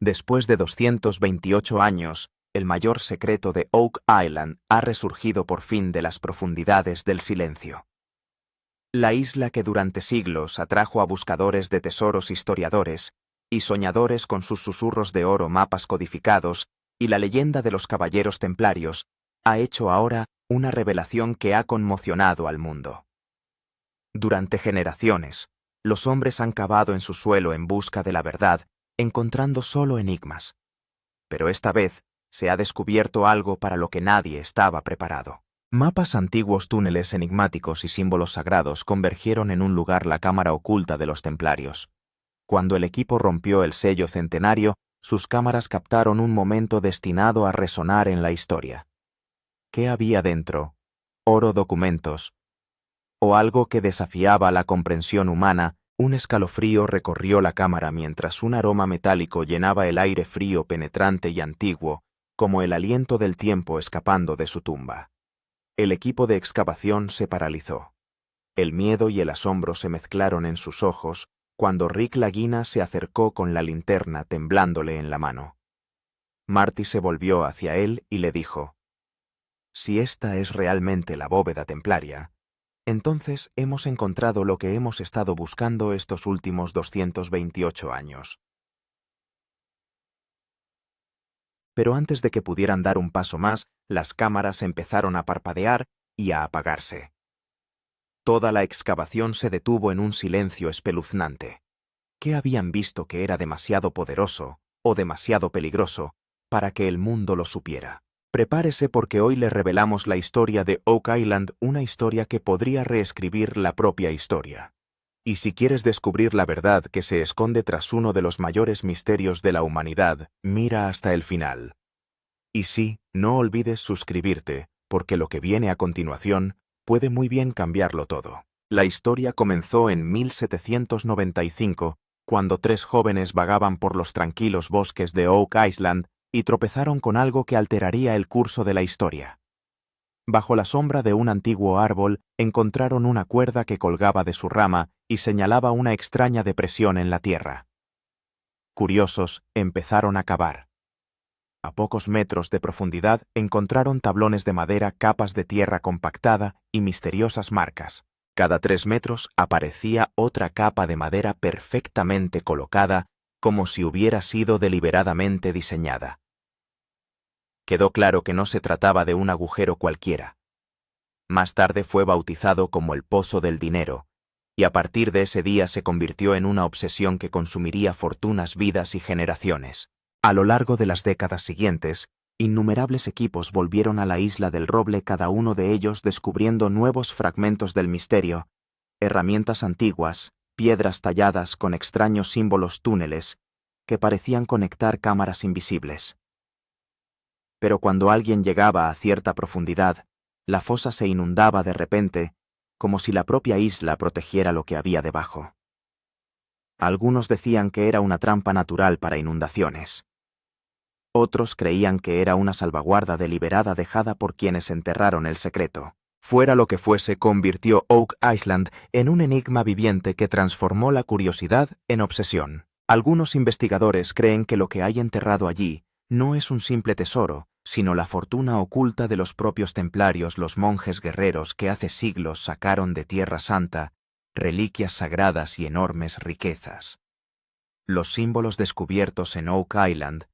Después de 228 años, el mayor secreto de Oak Island ha resurgido por fin de las profundidades del silencio. La isla que durante siglos atrajo a buscadores de tesoros, historiadores y soñadores con sus susurros de oro, mapas codificados y la leyenda de los caballeros templarios, ha hecho ahora una revelación que ha conmocionado al mundo. Durante generaciones, los hombres han cavado en su suelo en busca de la verdad, encontrando solo enigmas. Pero esta vez se ha descubierto algo para lo que nadie estaba preparado. Mapas antiguos, túneles enigmáticos y símbolos sagrados convergieron en un lugar, la cámara oculta de los templarios. Cuando el equipo rompió el sello centenario, sus cámaras captaron un momento destinado a resonar en la historia. ¿Qué había dentro? ¿Oro, documentos? ¿O algo que desafiaba la comprensión humana? Un escalofrío recorrió la cámara mientras un aroma metálico llenaba el aire, frío, penetrante y antiguo, como el aliento del tiempo escapando de su tumba. El equipo de excavación se paralizó. El miedo y el asombro se mezclaron en sus ojos cuando Rick Lagina se acercó con la linterna temblándole en la mano. Marty se volvió hacia él y le dijo: «Si esta es realmente la bóveda templaria, entonces hemos encontrado lo que hemos estado buscando estos últimos 228 años». Pero antes de que pudieran dar un paso más, las cámaras empezaron a parpadear y a apagarse. Toda la excavación se detuvo en un silencio espeluznante. ¿Qué habían visto que era demasiado poderoso o demasiado peligroso para que el mundo lo supiera? Prepárese, porque hoy le revelamos la historia de Oak Island, una historia que podría reescribir la propia historia. Y si quieres descubrir la verdad que se esconde tras uno de los mayores misterios de la humanidad, mira hasta el final. Y sí, no olvides suscribirte, porque lo que viene a continuación puede muy bien cambiarlo todo. La historia comenzó en 1795, cuando 3 jóvenes vagaban por los tranquilos bosques de Oak Island y tropezaron con algo que alteraría el curso de la historia. Bajo la sombra de un antiguo árbol encontraron una cuerda que colgaba de su rama y señalaba una extraña depresión en la tierra. Curiosos, empezaron a cavar. A pocos metros de profundidad encontraron tablones de madera, capas de tierra compactada y misteriosas marcas. Cada 3 metros aparecía otra capa de madera perfectamente colocada, como si hubiera sido deliberadamente diseñada. Quedó claro que no se trataba de un agujero cualquiera. Más tarde fue bautizado como el Pozo del Dinero, y a partir de ese día se convirtió en una obsesión que consumiría fortunas, vidas y generaciones. A lo largo de las décadas siguientes, innumerables equipos volvieron a la Isla del Roble, cada uno de ellos descubriendo nuevos fragmentos del misterio, herramientas antiguas, piedras talladas con extraños símbolos, túneles que parecían conectar cámaras invisibles. Pero cuando alguien llegaba a cierta profundidad, la fosa se inundaba de repente, como si la propia isla protegiera lo que había debajo. Algunos decían que era una trampa natural para inundaciones. Otros creían que era una salvaguarda deliberada dejada por quienes enterraron el secreto. Fuera lo que fuese, convirtió Oak Island en un enigma viviente que transformó la curiosidad en obsesión. Algunos investigadores creen que lo que hay enterrado allí no es un simple tesoro, sino la fortuna oculta de los propios templarios, los monjes guerreros que hace siglos sacaron de Tierra Santa reliquias sagradas y enormes riquezas. Los símbolos descubiertos en Oak Island,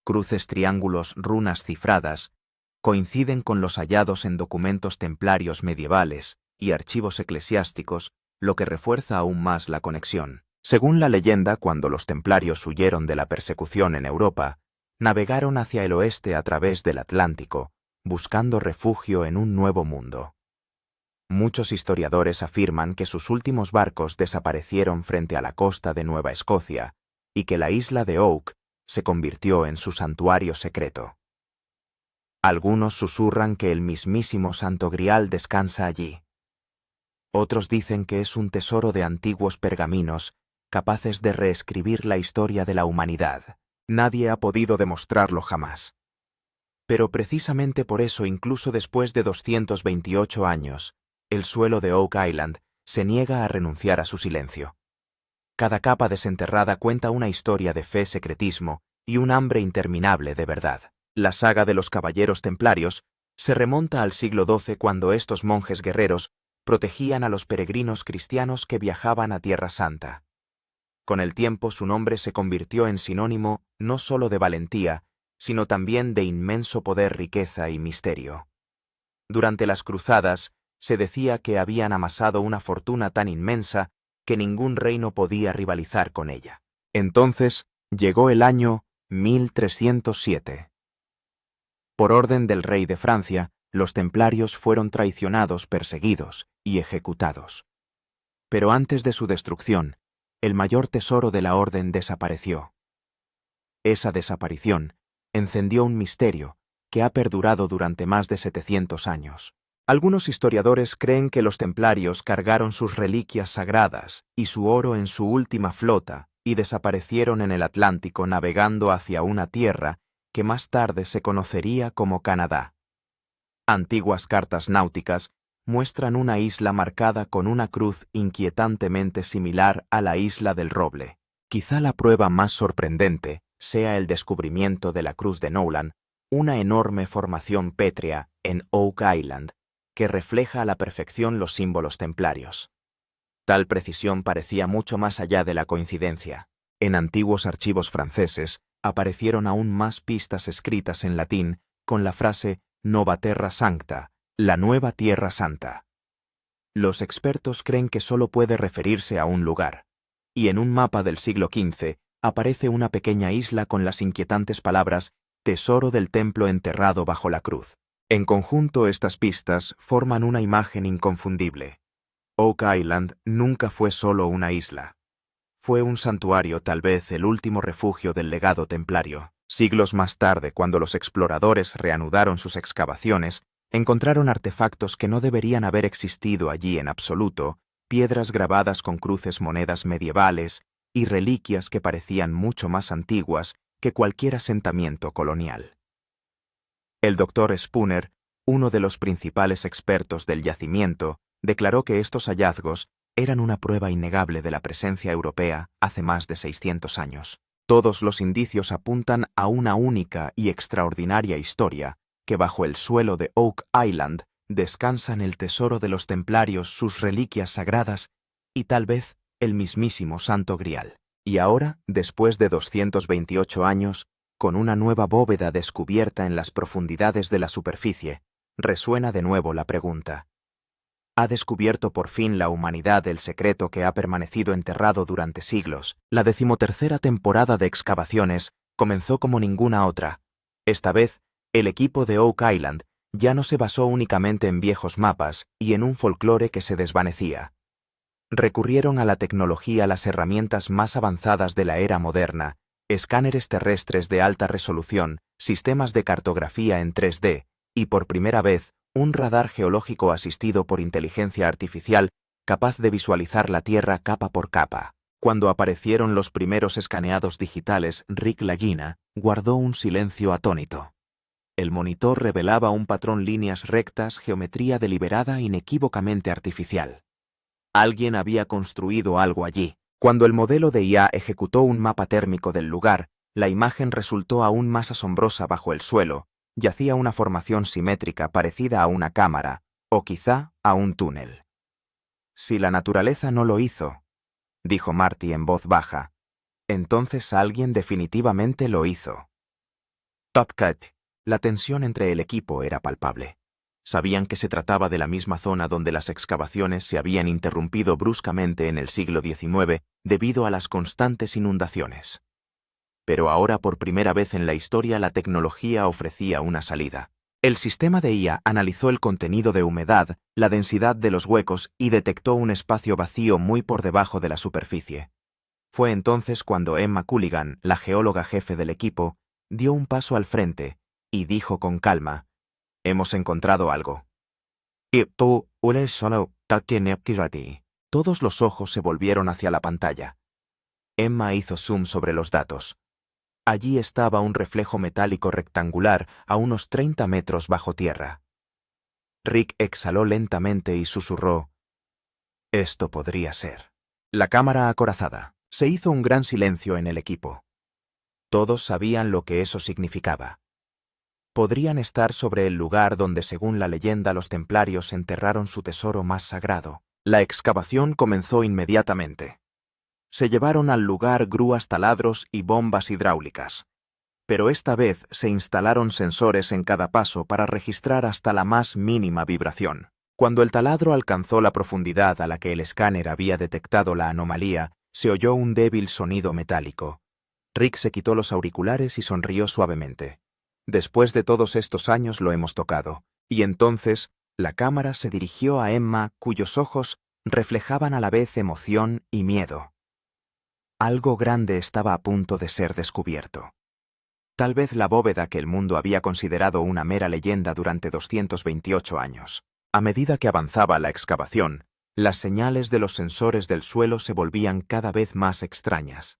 cruces, triángulos, runas cifradas, coinciden con los hallados en documentos templarios medievales y archivos eclesiásticos, lo que refuerza aún más la conexión. Según la leyenda, cuando los templarios huyeron de la persecución en Europa, navegaron hacia el oeste a través del Atlántico, buscando refugio en un nuevo mundo. Muchos historiadores afirman que sus últimos barcos desaparecieron frente a la costa de Nueva Escocia y que la isla de Oak se convirtió en su santuario secreto. Algunos susurran que el mismísimo Santo Grial descansa allí. Otros dicen que es un tesoro de antiguos pergaminos capaces de reescribir la historia de la humanidad. Nadie ha podido demostrarlo jamás. Pero precisamente por eso, incluso después de 228 años, el suelo de Oak Island se niega a renunciar a su silencio. Cada capa desenterrada cuenta una historia de fe, secretismo y un hambre interminable de verdad. La saga de los Caballeros Templarios se remonta al siglo XII, cuando estos monjes guerreros protegían a los peregrinos cristianos que viajaban a Tierra Santa. Con el tiempo su nombre se convirtió en sinónimo no solo de valentía, sino también de inmenso poder, riqueza y misterio. Durante las cruzadas se decía que habían amasado una fortuna tan inmensa que ningún reino podía rivalizar con ella. Entonces llegó el año 1307. Por orden del rey de Francia, los templarios fueron traicionados, perseguidos y ejecutados. Pero antes de su destrucción, el mayor tesoro de la orden desapareció. Esa desaparición encendió un misterio que ha perdurado durante más de 700 años. Algunos historiadores creen que los templarios cargaron sus reliquias sagradas y su oro en su última flota y desaparecieron en el Atlántico, navegando hacia una tierra que más tarde se conocería como Canadá. Antiguas cartas náuticas muestran una isla marcada con una cruz inquietantemente similar a la isla del Roble. Quizá la prueba más sorprendente sea el descubrimiento de la cruz de Nowlan, una enorme formación pétrea en Oak Island que refleja a la perfección los símbolos templarios. Tal precisión parecía mucho más allá de la coincidencia. En antiguos archivos franceses aparecieron aún más pistas escritas en latín con la frase Nova Terra Sancta, la nueva Tierra Santa. Los expertos creen que solo puede referirse a un lugar, y en un mapa del siglo XV aparece una pequeña isla con las inquietantes palabras Tesoro del templo enterrado bajo la cruz. En conjunto, estas pistas forman una imagen inconfundible. Oak Island nunca fue solo una isla. Fue un santuario, tal vez el último refugio del legado templario. Siglos más tarde, cuando los exploradores reanudaron sus excavaciones, encontraron artefactos que no deberían haber existido allí en absoluto, piedras grabadas con cruces, monedas medievales y reliquias que parecían mucho más antiguas que cualquier asentamiento colonial. El doctor Spooner, uno de los principales expertos del yacimiento, declaró que estos hallazgos eran una prueba innegable de la presencia europea hace más de 600 años. Todos los indicios apuntan a una única y extraordinaria historia, que bajo el suelo de Oak Island descansan el tesoro de los templarios, sus reliquias sagradas y tal vez el mismísimo Santo Grial. Y ahora, después de 228 años, con una nueva bóveda descubierta en las profundidades de la superficie, resuena de nuevo la pregunta. ¿Ha descubierto por fin la humanidad el secreto que ha permanecido enterrado durante siglos? La 13ª temporada de excavaciones comenzó como ninguna otra. Esta vez, el equipo de Oak Island ya no se basó únicamente en viejos mapas y en un folclore que se desvanecía. Recurrieron a la tecnología, las herramientas más avanzadas de la era moderna, escáneres terrestres de alta resolución, sistemas de cartografía en 3D y, por primera vez, un radar geológico asistido por inteligencia artificial capaz de visualizar la Tierra capa por capa. Cuando aparecieron los primeros escaneados digitales, Rick Lagina guardó un silencio atónito. El monitor revelaba un patrón, líneas rectas, geometría deliberada, inequívocamente artificial. Alguien había construido algo allí. Cuando el modelo de IA ejecutó un mapa térmico del lugar, la imagen resultó aún más asombrosa. Bajo el suelo yacía una formación simétrica parecida a una cámara, o quizá a un túnel. Si la naturaleza no lo hizo, dijo Marty en voz baja, entonces alguien definitivamente lo hizo. Top Cut. La tensión entre el equipo era palpable. Sabían que se trataba de la misma zona donde las excavaciones se habían interrumpido bruscamente en el siglo XIX debido a las constantes inundaciones. Pero ahora, por primera vez en la historia, la tecnología ofrecía una salida. El sistema de IA analizó el contenido de humedad, la densidad de los huecos y detectó un espacio vacío muy por debajo de la superficie. Fue entonces cuando Emma Culligan, la geóloga jefe del equipo, dio un paso al frente y dijo con calma: «Hemos encontrado algo». Todos los ojos se volvieron hacia la pantalla. Emma hizo zoom sobre los datos. Allí estaba un reflejo metálico rectangular a unos 30 metros bajo tierra. Rick exhaló lentamente y susurró: «Esto podría ser». La cámara acorazada. Se hizo un gran silencio en el equipo. Todos sabían lo que eso significaba. Podrían estar sobre el lugar donde, según la leyenda, los templarios enterraron su tesoro más sagrado. La excavación comenzó inmediatamente. Se llevaron al lugar grúas, taladros y bombas hidráulicas. Pero esta vez se instalaron sensores en cada paso para registrar hasta la más mínima vibración. Cuando el taladro alcanzó la profundidad a la que el escáner había detectado la anomalía, se oyó un débil sonido metálico. Rick se quitó los auriculares y sonrió suavemente. Después de todos estos años lo hemos tocado. Y entonces la cámara se dirigió a Emma, cuyos ojos reflejaban a la vez emoción y miedo. Algo grande estaba a punto de ser descubierto. Tal vez la bóveda que el mundo había considerado una mera leyenda durante 228 años. A medida que avanzaba la excavación, las señales de los sensores del suelo se volvían cada vez más extrañas.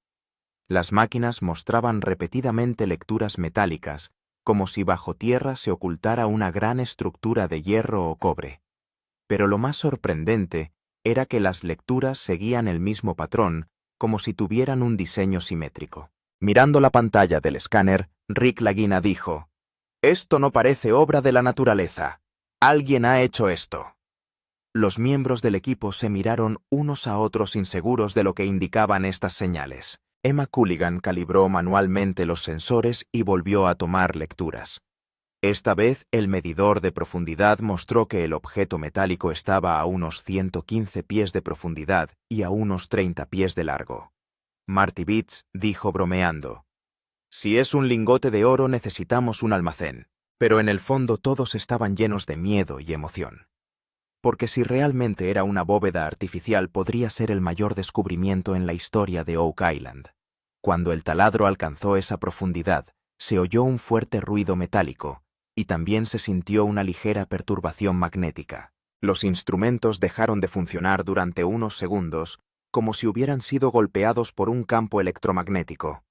Las máquinas mostraban repetidamente lecturas metálicas, como si bajo tierra se ocultara una gran estructura de hierro o cobre. Pero lo más sorprendente era que las lecturas seguían el mismo patrón, como si tuvieran un diseño simétrico. Mirando la pantalla del escáner, Rick Lagina dijo: «Esto no parece obra de la naturaleza. Alguien ha hecho esto». Los miembros del equipo se miraron unos a otros inseguros de lo que indicaban estas señales. Emma Culligan calibró manualmente los sensores y volvió a tomar lecturas. Esta vez el medidor de profundidad mostró que el objeto metálico estaba a unos 115 pies de profundidad y a unos 30 pies de largo. Marty Beets dijo bromeando: «Si es un lingote de oro necesitamos un almacén». Pero en el fondo todos estaban llenos de miedo y emoción. Porque si realmente era una bóveda artificial, podría ser el mayor descubrimiento en la historia de Oak Island. Cuando el taladro alcanzó esa profundidad, se oyó un fuerte ruido metálico, y también se sintió una ligera perturbación magnética. Los instrumentos dejaron de funcionar durante unos segundos, como si hubieran sido golpeados por un campo electromagnético.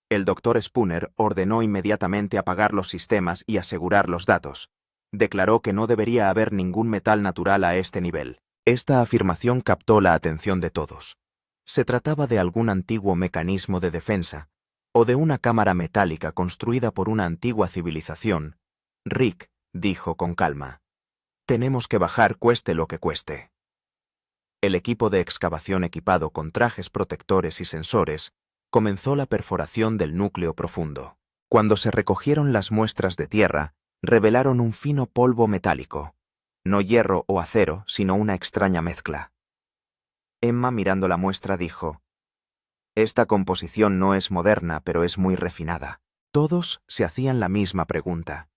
El Dr. Spooner ordenó inmediatamente apagar los sistemas y asegurar los datos. Declaró que no debería haber ningún metal natural a este nivel. Esta afirmación captó la atención de todos. Se trataba de algún antiguo mecanismo de defensa, o de una cámara metálica construida por una antigua civilización. Rick dijo con calma: «Tenemos que bajar cueste lo que cueste». El equipo de excavación, equipado con trajes protectores y sensores, comenzó la perforación del núcleo profundo. Cuando se recogieron las muestras de tierra, revelaron un fino polvo metálico. No hierro o acero, sino una extraña mezcla. Emma, mirando la muestra, dijo: «Esta composición no es moderna, pero es muy refinada». Todos se hacían la misma pregunta.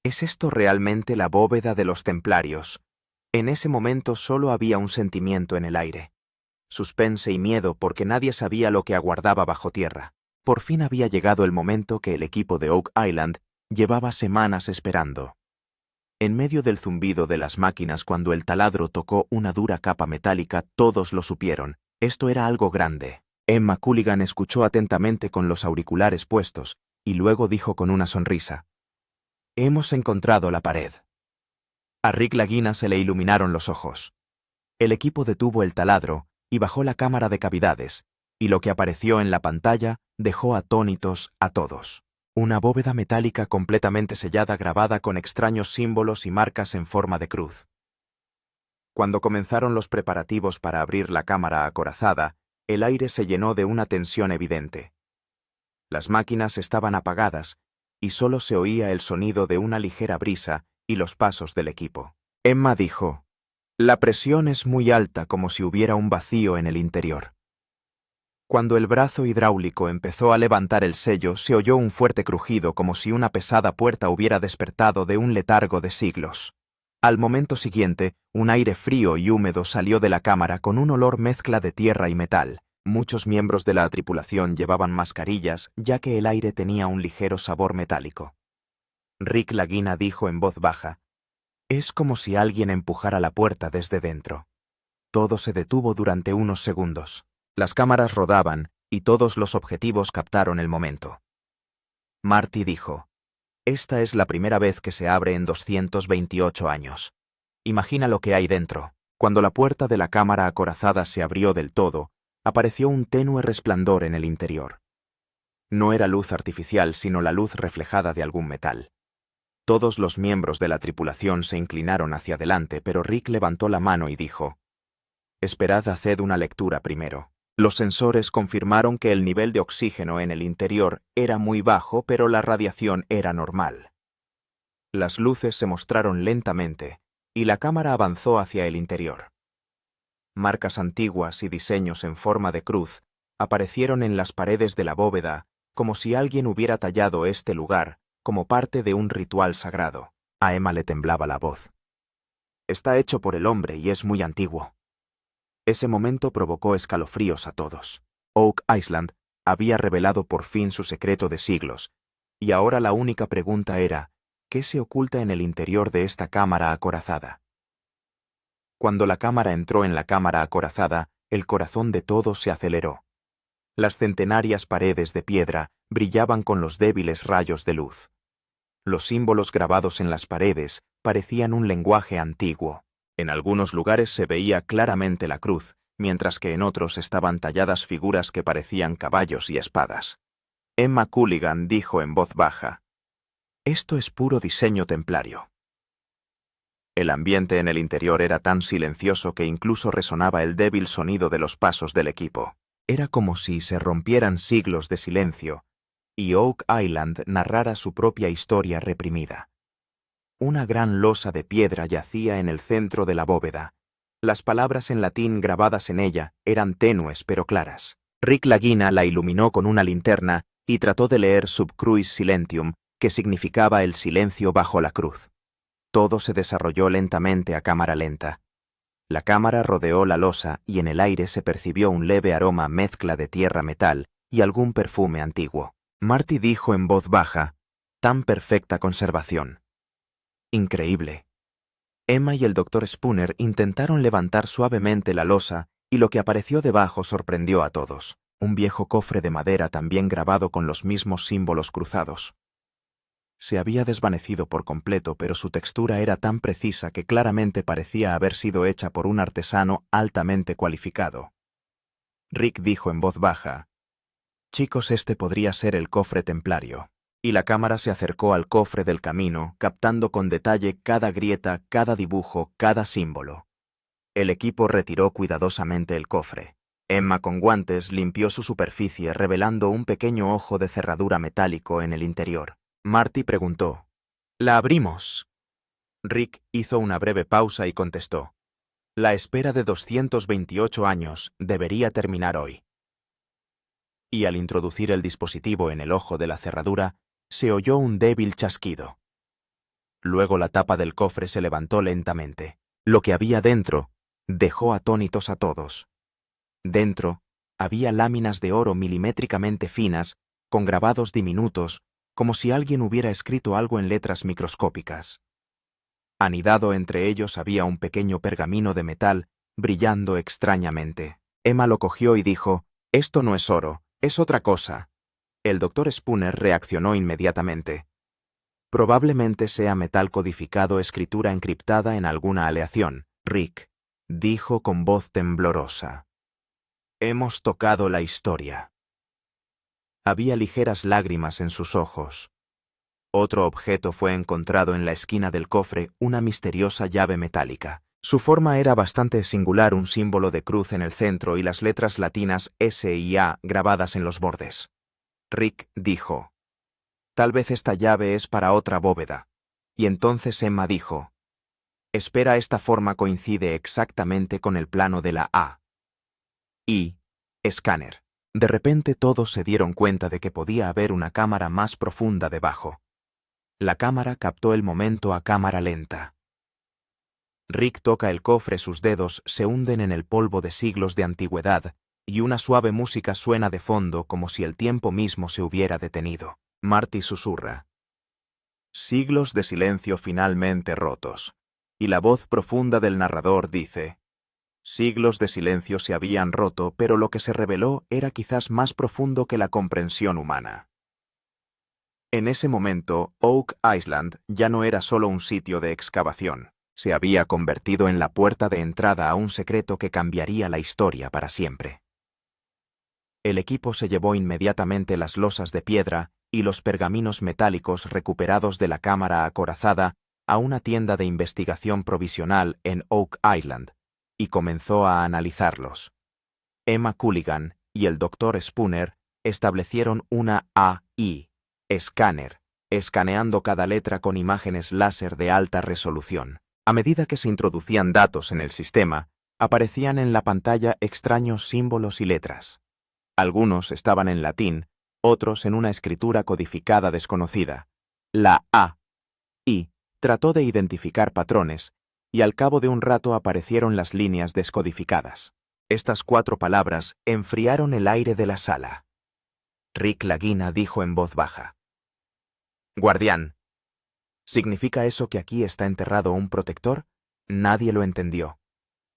¿Es esto realmente la bóveda de los templarios? En ese momento solo había un sentimiento en el aire: suspense y miedo, porque nadie sabía lo que aguardaba bajo tierra. Por fin había llegado el momento que el equipo de Oak Island llevaba semanas esperando. En medio del zumbido de las máquinas, cuando el taladro tocó una dura capa metálica, todos lo supieron. Esto era algo grande. Emma Culligan escuchó atentamente con los auriculares puestos, y luego dijo con una sonrisa: «Hemos encontrado la pared». A Rick Lagina se le iluminaron los ojos. El equipo detuvo el taladro y bajó la cámara de cavidades, y lo que apareció en la pantalla dejó atónitos a todos. Una bóveda metálica completamente sellada, grabada con extraños símbolos y marcas en forma de cruz. Cuando comenzaron los preparativos para abrir la cámara acorazada, el aire se llenó de una tensión evidente. Las máquinas estaban apagadas, y solo se oía el sonido de una ligera brisa y los pasos del equipo. Emma dijo: «La presión es muy alta, como si hubiera un vacío en el interior». Cuando el brazo hidráulico empezó a levantar el sello, se oyó un fuerte crujido, como si una pesada puerta hubiera despertado de un letargo de siglos. Al momento siguiente, un aire frío y húmedo salió de la cámara con un olor mezcla de tierra y metal. Muchos miembros de la tripulación llevaban mascarillas, ya que el aire tenía un ligero sabor metálico. Rick Lagina dijo en voz baja: «Es como si alguien empujara la puerta desde dentro». Todo se detuvo durante unos segundos. Las cámaras rodaban y todos los objetivos captaron el momento. Marty dijo: «Esta es la primera vez que se abre en 228 años. Imagina lo que hay dentro». Cuando la puerta de la cámara acorazada se abrió del todo, apareció un tenue resplandor en el interior. No era luz artificial, sino la luz reflejada de algún metal. Todos los miembros de la tripulación se inclinaron hacia adelante, pero Rick levantó la mano y dijo: «Esperad, haced una lectura primero». Los sensores confirmaron que el nivel de oxígeno en el interior era muy bajo, pero la radiación era normal. Las luces se mostraron lentamente, y la cámara avanzó hacia el interior. Marcas antiguas y diseños en forma de cruz aparecieron en las paredes de la bóveda, como si alguien hubiera tallado este lugar como parte de un ritual sagrado. A Emma le temblaba la voz. «Está hecho por el hombre y es muy antiguo». Ese momento provocó escalofríos a todos. Oak Island había revelado por fin su secreto de siglos, y ahora la única pregunta era: ¿qué se oculta en el interior de esta cámara acorazada? Cuando la cámara entró en la cámara acorazada, el corazón de todos se aceleró. Las centenarias paredes de piedra brillaban con los débiles rayos de luz. Los símbolos grabados en las paredes parecían un lenguaje antiguo. En algunos lugares se veía claramente la cruz, mientras que en otros estaban talladas figuras que parecían caballos y espadas. Emma Culligan dijo en voz baja: «Esto es puro diseño templario». El ambiente en el interior era tan silencioso que incluso resonaba el débil sonido de los pasos del equipo. Era como si se rompieran siglos de silencio y Oak Island narrara su propia historia reprimida. Una gran losa de piedra yacía en el centro de la bóveda. Las palabras en latín grabadas en ella eran tenues pero claras. Rick Lagina la iluminó con una linterna y trató de leer Sub Cruis Silentium, que significaba el silencio bajo la cruz. Todo se desarrolló lentamente a cámara lenta. La cámara rodeó la losa y en el aire se percibió un leve aroma mezcla de tierra-metal y algún perfume antiguo. Marty dijo en voz baja: «Tan perfecta conservación. Increíble». Emma y el Dr. Spooner intentaron levantar suavemente la losa y lo que apareció debajo sorprendió a todos. Un viejo cofre de madera también grabado con los mismos símbolos cruzados. Se había desvanecido por completo, pero su textura era tan precisa que claramente parecía haber sido hecha por un artesano altamente cualificado. Rick dijo en voz baja: «Chicos, este podría ser el cofre templario». Y la cámara se acercó al cofre del camino, captando con detalle cada grieta, cada dibujo, cada símbolo. El equipo retiró cuidadosamente el cofre. Emma, con guantes, limpió su superficie, revelando un pequeño ojo de cerradura metálico en el interior. Marty preguntó: «¿La abrimos?». Rick hizo una breve pausa y contestó: «La espera de 228 años debería terminar hoy». Y al introducir el dispositivo en el ojo de la cerradura, se oyó un débil chasquido. Luego la tapa del cofre se levantó lentamente. Lo que había dentro dejó atónitos a todos. Dentro había láminas de oro milimétricamente finas, con grabados diminutos, como si alguien hubiera escrito algo en letras microscópicas. Anidado entre ellos había un pequeño pergamino de metal, brillando extrañamente. Emma lo cogió y dijo: «Esto no es oro, es otra cosa». El Dr. Spooner reaccionó inmediatamente. «Probablemente sea metal codificado, escritura encriptada en alguna aleación», Rick dijo con voz temblorosa. «Hemos tocado la historia». Había ligeras lágrimas en sus ojos. Otro objeto fue encontrado en la esquina del cofre, una misteriosa llave metálica. Su forma era bastante singular, un símbolo de cruz en el centro y las letras latinas S y A grabadas en los bordes. Rick dijo: «Tal vez esta llave es para otra bóveda». Y entonces Emma dijo: «Espera, esta forma coincide exactamente con el plano de la A. Y, escáner». De repente todos se dieron cuenta de que podía haber una cámara más profunda debajo. La cámara captó el momento a cámara lenta. Rick toca el cofre, sus dedos se hunden en el polvo de siglos de antigüedad, y una suave música suena de fondo como si el tiempo mismo se hubiera detenido. Marty susurra: «Siglos de silencio finalmente rotos». Y la voz profunda del narrador dice: «Siglos de silencio se habían roto, pero lo que se reveló era quizás más profundo que la comprensión humana». En ese momento, Oak Island ya no era solo un sitio de excavación. Se había convertido en la puerta de entrada a un secreto que cambiaría la historia para siempre. El equipo se llevó inmediatamente las losas de piedra y los pergaminos metálicos recuperados de la cámara acorazada a una tienda de investigación provisional en Oak Island y comenzó a analizarlos. Emma Culligan y el Dr. Spooner establecieron una AI, escáner, escaneando cada letra con imágenes láser de alta resolución. A medida que se introducían datos en el sistema, aparecían en la pantalla extraños símbolos y letras. Algunos estaban en latín, otros en una escritura codificada desconocida. La AI trató de identificar patrones, y al cabo de un rato aparecieron las líneas descodificadas. Estas 4 palabras enfriaron el aire de la sala. Rick Lagina dijo en voz baja: «Guardián. ¿Significa eso que aquí está enterrado un protector?» Nadie lo entendió.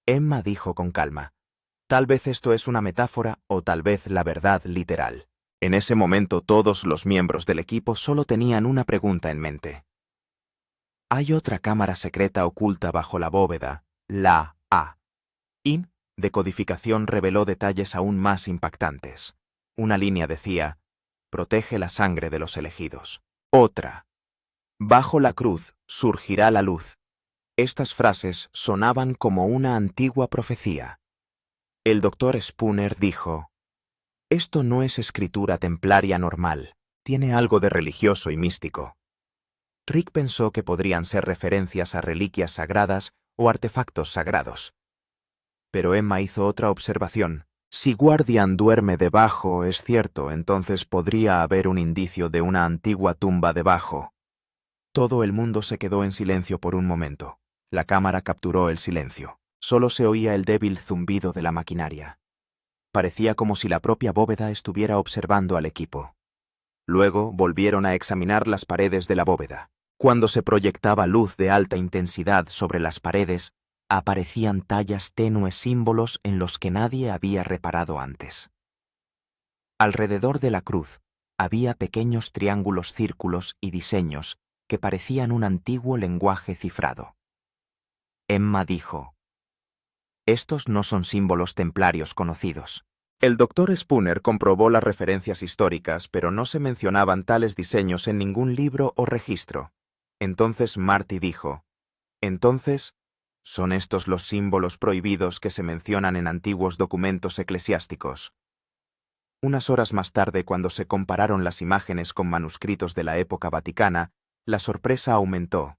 Emma dijo con calma: «Tal vez esto es una metáfora o tal vez la verdad literal». En ese momento todos los miembros del equipo solo tenían una pregunta en mente. Hay otra cámara secreta oculta bajo la bóveda, la AI de codificación reveló detalles aún más impactantes. Una línea decía: «Protege la sangre de los elegidos». Otra: «Bajo la cruz surgirá la luz». Estas frases sonaban como una antigua profecía. El Dr. Spooner dijo: «Esto no es escritura templaria normal, tiene algo de religioso y místico». Rick pensó que podrían ser referencias a reliquias sagradas o artefactos sagrados. Pero Emma hizo otra observación. Si Guardian duerme debajo, es cierto, entonces podría haber un indicio de una antigua tumba debajo. Todo el mundo se quedó en silencio por un momento. La cámara capturó el silencio. Solo se oía el débil zumbido de la maquinaria. Parecía como si la propia bóveda estuviera observando al equipo. Luego volvieron a examinar las paredes de la bóveda. Cuando se proyectaba luz de alta intensidad sobre las paredes, aparecían tallas tenues símbolos en los que nadie había reparado antes. Alrededor de la cruz había pequeños triángulos, círculos y diseños que parecían un antiguo lenguaje cifrado. Emma dijo: «Estos no son símbolos templarios conocidos». El Dr. Spooner comprobó las referencias históricas, pero no se mencionaban tales diseños en ningún libro o registro. Entonces Marty dijo: «Entonces, ¿son estos los símbolos prohibidos que se mencionan en antiguos documentos eclesiásticos?» Unas horas más tarde, cuando se compararon las imágenes con manuscritos de la época vaticana, la sorpresa aumentó.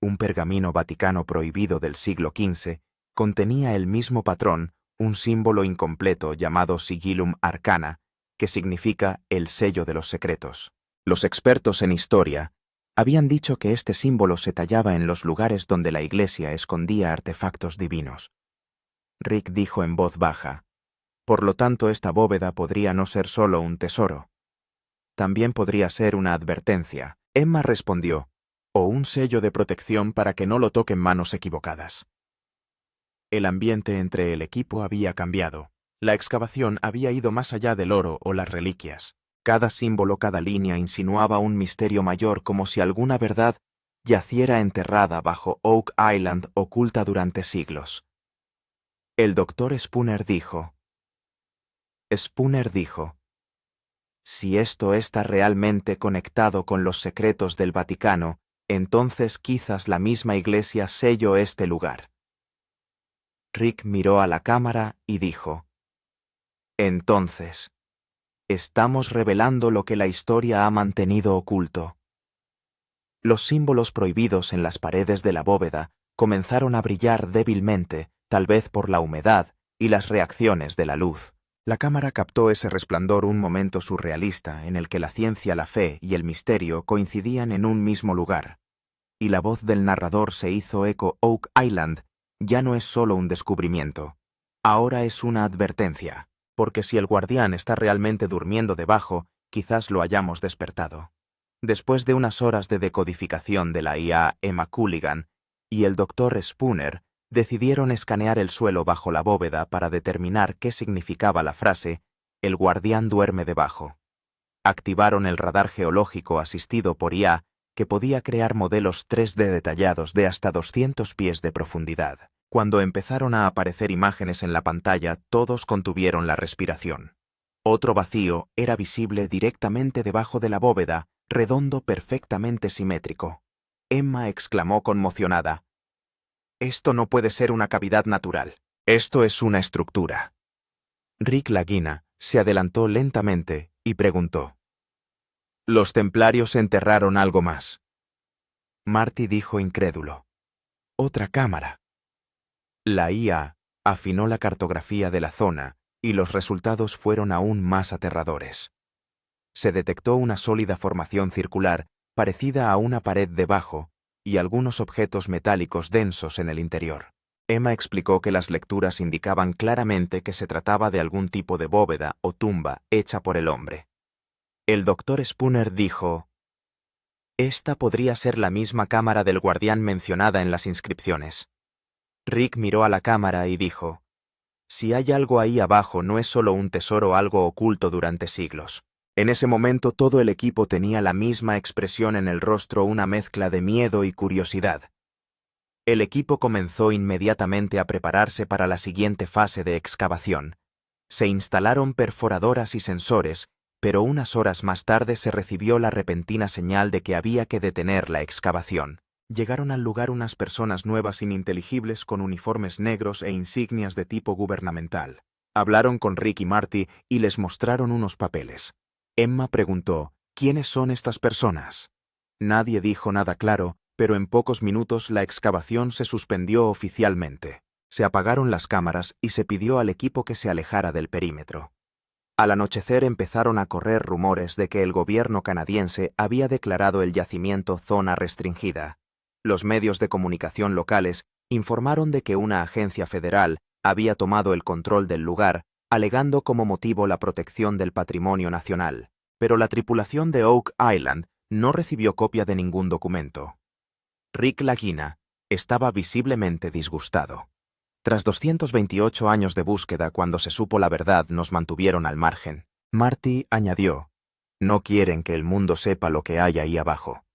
Un pergamino vaticano prohibido del siglo XV contenía el mismo patrón, un símbolo incompleto llamado Sigillum Arcana, que significa el sello de los secretos. Los expertos en historia habían dicho que este símbolo se tallaba en los lugares donde la Iglesia escondía artefactos divinos. Rick dijo en voz baja: «Por lo tanto, esta bóveda podría no ser solo un tesoro. También podría ser una advertencia». Emma respondió: «O un sello de protección para que no lo toquen manos equivocadas». El ambiente entre el equipo había cambiado. La excavación había ido más allá del oro o las reliquias. Cada símbolo, cada línea insinuaba un misterio mayor, como si alguna verdad yaciera enterrada bajo Oak Island, oculta durante siglos. El Dr. Spooner dijo: «Si esto está realmente conectado con los secretos del Vaticano, entonces quizás la misma Iglesia selló este lugar». Rick miró a la cámara y dijo: «Entonces, estamos revelando lo que la historia ha mantenido oculto». Los símbolos prohibidos en las paredes de la bóveda comenzaron a brillar débilmente, tal vez por la humedad y las reacciones de la luz. La cámara captó ese resplandor, un momento surrealista en el que la ciencia, la fe y el misterio coincidían en un mismo lugar. Y la voz del narrador se hizo eco: «Oak Island ya no es solo un descubrimiento. Ahora es una advertencia, porque si el guardián está realmente durmiendo debajo, quizás lo hayamos despertado». Después de unas horas de decodificación de la IA, Emma Culligan y el Dr. Spooner decidieron escanear el suelo bajo la bóveda para determinar qué significaba la frase «El guardián duerme debajo». Activaron el radar geológico asistido por IA, que podía crear modelos 3D detallados de hasta 200 pies de profundidad. Cuando empezaron a aparecer imágenes en la pantalla, todos contuvieron la respiración. Otro vacío era visible directamente debajo de la bóveda, redondo, perfectamente simétrico. Emma exclamó conmocionada: «Esto no puede ser una cavidad natural. Esto es una estructura». Rick Lagina se adelantó lentamente y preguntó: «¿Los templarios enterraron algo más?». Marty dijo incrédulo: «Otra cámara». La IA afinó la cartografía de la zona y los resultados fueron aún más aterradores. Se detectó una sólida formación circular parecida a una pared debajo y algunos objetos metálicos densos en el interior. Emma explicó que las lecturas indicaban claramente que se trataba de algún tipo de bóveda o tumba hecha por el hombre. El doctor Spooner dijo: «Esta podría ser la misma cámara del guardián mencionada en las inscripciones». Rick miró a la cámara y dijo: «Si hay algo ahí abajo, no es solo un tesoro, algo oculto durante siglos». En ese momento todo el equipo tenía la misma expresión en el rostro, una mezcla de miedo y curiosidad. El equipo comenzó inmediatamente a prepararse para la siguiente fase de excavación. Se instalaron perforadoras y sensores, pero unas horas más tarde se recibió la repentina señal de que había que detener la excavación. Llegaron al lugar unas personas nuevas ininteligibles con uniformes negros e insignias de tipo gubernamental. Hablaron con Rick y Marty y les mostraron unos papeles. Emma preguntó: «¿Quiénes son estas personas?». Nadie dijo nada claro, pero en pocos minutos la excavación se suspendió oficialmente. Se apagaron las cámaras y se pidió al equipo que se alejara del perímetro. Al anochecer empezaron a correr rumores de que el gobierno canadiense había declarado el yacimiento zona restringida. Los medios de comunicación locales informaron de que una agencia federal había tomado el control del lugar, alegando como motivo la protección del patrimonio nacional. Pero la tripulación de Oak Island no recibió copia de ningún documento. Rick Lagina estaba visiblemente disgustado. Tras 228 años de búsqueda, cuando se supo la verdad, nos mantuvieron al margen. Marty añadió: «No quieren que el mundo sepa lo que hay ahí abajo».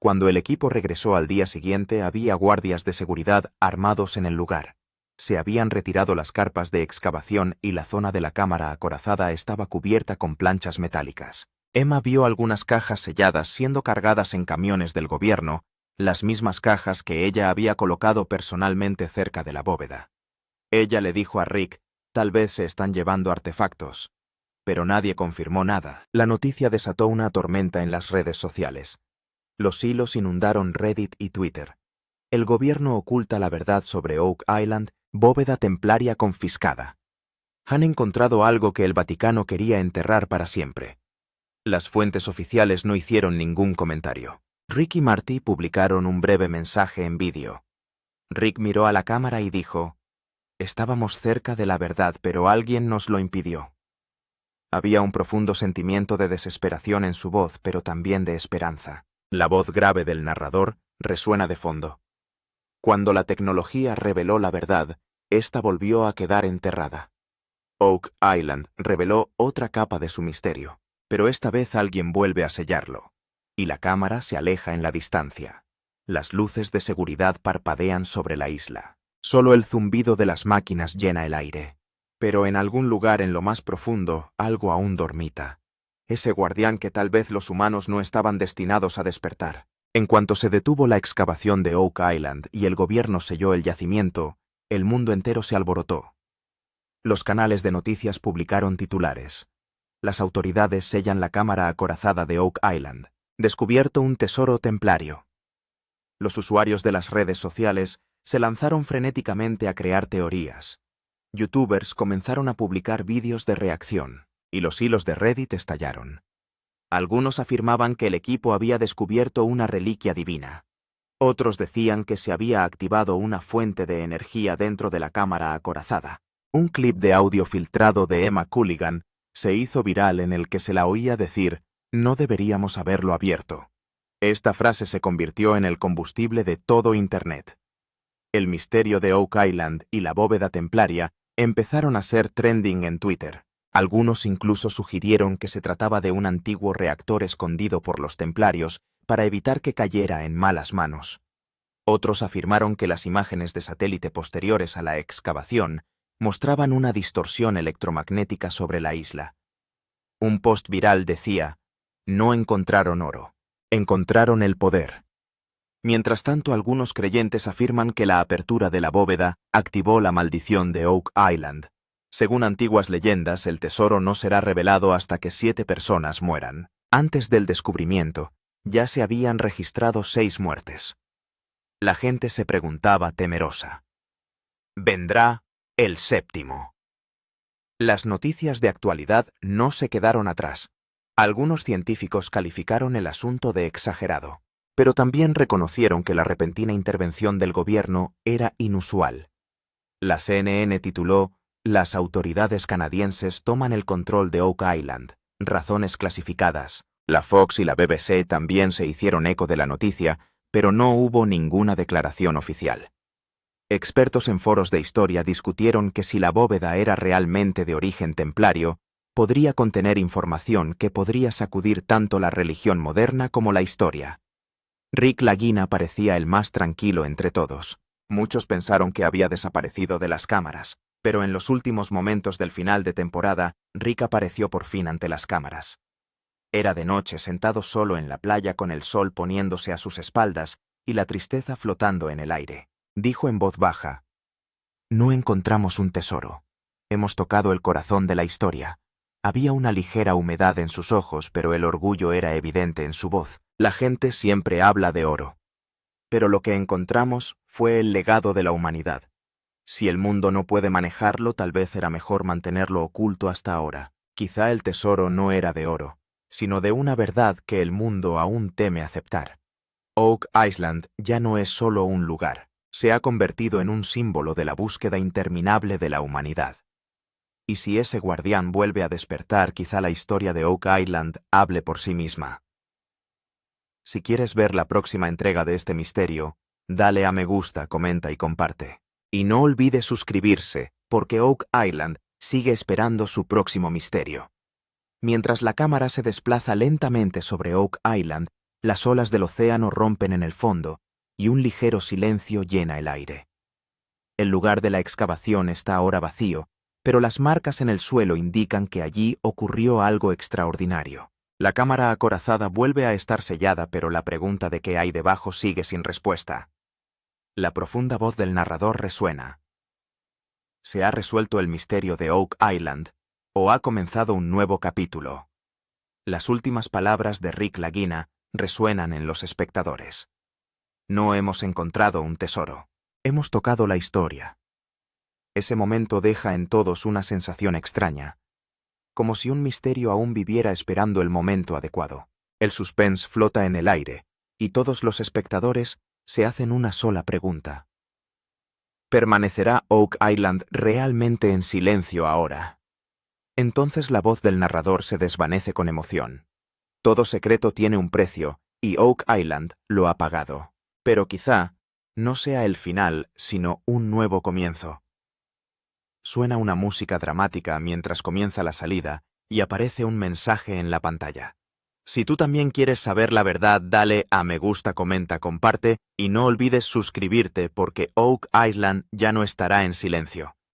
Cuando el equipo regresó al día siguiente, había guardias de seguridad armados en el lugar. Se habían retirado las carpas de excavación y la zona de la cámara acorazada estaba cubierta con planchas metálicas. Emma vio algunas cajas selladas siendo cargadas en camiones del gobierno, las mismas cajas que ella había colocado personalmente cerca de la bóveda. Ella le dijo a Rick: «Tal vez se están llevando artefactos». Pero nadie confirmó nada. La noticia desató una tormenta en las redes sociales. Los hilos inundaron Reddit y Twitter. El gobierno oculta la verdad sobre Oak Island, bóveda templaria confiscada. Han encontrado algo que el Vaticano quería enterrar para siempre. Las fuentes oficiales no hicieron ningún comentario. Rick y Marty publicaron un breve mensaje en vídeo. Rick miró a la cámara y dijo: «Estábamos cerca de la verdad, pero alguien nos lo impidió». Había un profundo sentimiento de desesperación en su voz, pero también de esperanza. La voz grave del narrador resuena de fondo. Cuando la tecnología reveló la verdad, ésta volvió a quedar enterrada. Oak Island reveló otra capa de su misterio, pero esta vez alguien vuelve a sellarlo, y la cámara se aleja en la distancia. Las luces de seguridad parpadean sobre la isla. Solo el zumbido de las máquinas llena el aire. Pero en algún lugar en lo más profundo, algo aún dormita. Ese guardián que tal vez los humanos no estaban destinados a despertar. En cuanto se detuvo la excavación de Oak Island y el gobierno selló el yacimiento, el mundo entero se alborotó. Los canales de noticias publicaron titulares: «Las autoridades sellan la cámara acorazada de Oak Island. Descubierto un tesoro templario». Los usuarios de las redes sociales se lanzaron frenéticamente a crear teorías. YouTubers comenzaron a publicar vídeos de reacción, y los hilos de Reddit estallaron. Algunos afirmaban que el equipo había descubierto una reliquia divina. Otros decían que se había activado una fuente de energía dentro de la cámara acorazada. Un clip de audio filtrado de Emma Culligan se hizo viral en el que se la oía decir: «No deberíamos haberlo abierto». Esta frase se convirtió en el combustible de todo Internet. El misterio de Oak Island y la bóveda templaria empezaron a ser trending en Twitter. Algunos incluso sugirieron que se trataba de un antiguo reactor escondido por los templarios para evitar que cayera en malas manos. Otros afirmaron que las imágenes de satélite posteriores a la excavación mostraban una distorsión electromagnética sobre la isla. Un post viral decía: "No encontraron oro, encontraron el poder". Mientras tanto, algunos creyentes afirman que la apertura de la bóveda activó la maldición de Oak Island. Según antiguas leyendas, el tesoro no será revelado hasta que 7 personas mueran. Antes del descubrimiento, ya se habían registrado 6 muertes. La gente se preguntaba temerosa: ¿vendrá el séptimo? Las noticias de actualidad no se quedaron atrás. Algunos científicos calificaron el asunto de exagerado, pero también reconocieron que la repentina intervención del gobierno era inusual. La CNN tituló: "Las autoridades canadienses toman el control de Oak Island. Razones clasificadas". La Fox y la BBC también se hicieron eco de la noticia, pero no hubo ninguna declaración oficial. Expertos en foros de historia discutieron que si la bóveda era realmente de origen templario, podría contener información que podría sacudir tanto la religión moderna como la historia. Rick Lagina parecía el más tranquilo entre todos. Muchos pensaron que había desaparecido de las cámaras, pero en los últimos momentos del final de temporada, Rick apareció por fin ante las cámaras. Era de noche, sentado solo en la playa con el sol poniéndose a sus espaldas y la tristeza flotando en el aire. Dijo en voz baja: "No encontramos un tesoro. Hemos tocado el corazón de la historia". Había una ligera humedad en sus ojos, pero el orgullo era evidente en su voz. La gente siempre habla de oro. Pero lo que encontramos fue el legado de la humanidad. Si el mundo no puede manejarlo, tal vez era mejor mantenerlo oculto hasta ahora. Quizá el tesoro no era de oro, sino de una verdad que el mundo aún teme aceptar. Oak Island ya no es solo un lugar. Se ha convertido en un símbolo de la búsqueda interminable de la humanidad. Y si ese guardián vuelve a despertar, quizá la historia de Oak Island hable por sí misma. Si quieres ver la próxima entrega de este misterio, dale a me gusta, comenta y comparte. Y no olvides suscribirse, porque Oak Island sigue esperando su próximo misterio. Mientras la cámara se desplaza lentamente sobre Oak Island, las olas del océano rompen en el fondo y un ligero silencio llena el aire. El lugar de la excavación está ahora vacío, pero las marcas en el suelo indican que allí ocurrió algo extraordinario. La cámara acorazada vuelve a estar sellada, pero la pregunta de qué hay debajo sigue sin respuesta. La profunda voz del narrador resuena. ¿Se ha resuelto el misterio de Oak Island o ha comenzado un nuevo capítulo? Las últimas palabras de Rick Lagina resuenan en los espectadores. No hemos encontrado un tesoro. Hemos tocado la historia. Ese momento deja en todos una sensación extraña, como si un misterio aún viviera esperando el momento adecuado. El suspense flota en el aire, y todos los espectadores se hacen una sola pregunta. ¿Permanecerá Oak Island realmente en silencio ahora? Entonces la voz del narrador se desvanece con emoción. Todo secreto tiene un precio, y Oak Island lo ha pagado. Pero quizá no sea el final, sino un nuevo comienzo. Suena una música dramática mientras comienza la salida y aparece un mensaje en la pantalla. Si tú también quieres saber la verdad, dale a me gusta, comenta, comparte y no olvides suscribirte porque Oak Island ya no estará en silencio.